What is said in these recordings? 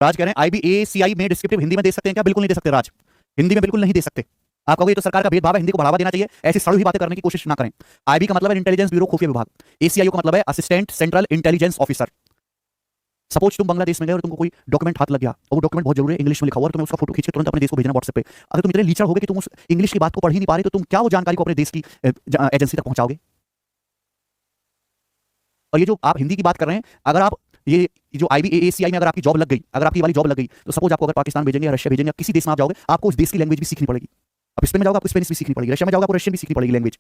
राज कह रहे हैं IBACI में डिस्क्रिप्टिव हिंदी में दे सकते हैं क्या? बिल्कुल नहीं दे सकते राज, हिंदी में बिल्कुल नहीं दे सकते। आप कहोगे ये तो सरकार का भेदभाव है, हिंदी को बढ़ावा देना चाहिए, ऐसी सड़ी हुई बातें करने की कोशिश ना करें। IB का मतलब है इंटेलिजेंस ब्यूरो, खुफिया विभाग। ACIO का मतलब है assistant central intelligence officer. Suppose तुम बांग्लादेश में गए और तुमको कोई डॉक्यूमेंट हाथ लग गया और वो डॉक्यूमेंट बहुत जरूरी है, इंग्लिश में लिखा हुआ है, और तुम्हें उसका फोटो खींच के तुरंत अपने देश को भेजना व्हाट्सएप पे। अगर तुम इतने लीचर हो गए कि तुम उस इंग्लिश की बात को पढ़ ही नहीं पा रहे, तो तुम क्या वो जानकारी को अपने देश की एजेंसी तक पहुंचाओगे? और ये जो आप हिंदी की बात कर रहे हैं, अगर आप ये जो IBACI में अगर आपकी जॉब लग गई, अगर आपकी वाली जॉब लग गई, तो सपोज आपको अगर पाकिस्तान भेजेंगे या रशिया भेजेंगे या किसी देश में आप जाओगे, आपको उस देश की लैंग्वेज भी सीखनी पड़ेगी। आप स्पेन में जाओगे, आपको स्पेनिश भी सीखनी पड़ेगी, रशिया में जाओगे, आपको रशियन भी सीखनी पड़ेगी लैंग्वेज।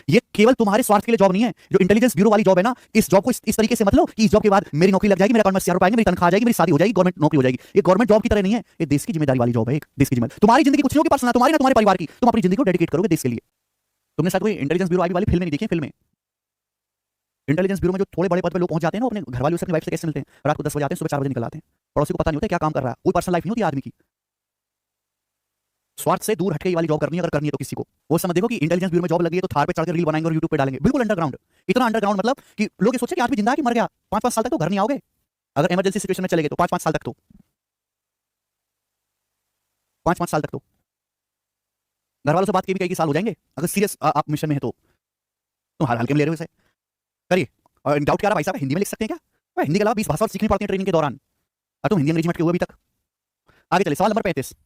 ये केवल तुम्हारे स्वार्थ के लिए जॉब नहीं है। जो इंटेलिजेंस ब्यूरो वाली जॉब है ना, इस जॉब को इस तरीके से मत लो कि इस जॉब के बाद मेरी नौकरी लग जाएगी, मेरे अकाउंट में 1000 रुपए आएंगे, मेरी तनख्वाह आ जाएगी, मेरी शादी हो जाएगी, गवर्नमेंट नौकरी हो जाएगी। ये गवर्नमेंट जॉब की तरह नहीं है, ये देश की जिम्मेदारी वाली जॉब है, एक देश की जिम्मेदारी। तुम्हारी जिंदगी कुछ नहीं होगी पर्सनल, तुम्हारी ना तुम्हारे परिवार की, तुम अपनी जिंदगी को डेडिकेट करोगे देश के लिए। तुमने शायद कोई इंटेलिजेंस ब्यूरो वाली फिल्म नहीं देखी है? फिल्में इंटेलिजेंस ब्यूरो में जो थोड़े बड़े पद पे लोग पहुंच जाते हैं ना, अपने घर वालों से अपनी वाइफ से कैसे मिलते हैं? रात को 10 बजे आते हैं, सुबह 4 बजे निकल आते हैं, पड़ोसी को पता नहीं होता क्या काम कर रहा है, कोई पर्सनल लाइफ नहीं होती आदमी की। स्वार्थ से दूर हटके ये वाली जॉब करनी है, अगर करनी है तो किसी को वो समझ देखो कि इंटेलिजेंस ब्यूरो में जॉब लगी है तो थार पे चढ़कर रील बनाएंगे और यूट्यूब पे डालेंगे, बिल्कुल अंडरग्राउंड। इतना अंडरग्राउंड मतलब कि लोग ये सोचे कि आदमी जिंदा है कि मर गया, 5-5 साल तक तो घर नहीं आओगे। अगर इमरजेंसी सिचुएशन में चले गए तो 5-5 साल तक तो 5-5 साल तक तो घर वालों से बात की भी कई साल हो जाएंगे। अगर सीरियस आप मिशन में है तो तुम हर हल्के में ले रहे हो इसे, करिए। और डाउट क्या रहा भाई साहब, हिंदी में लिख सकते हैं क्या? भाई हिंदी के अलावा 20 भाषा और सीखनी पड़ती है ट्रेनिंग के दौरान, और तुम हिंदी अंग्रेजी में अटके हुए अभी तक। आगे चले, सवाल नंबर 35।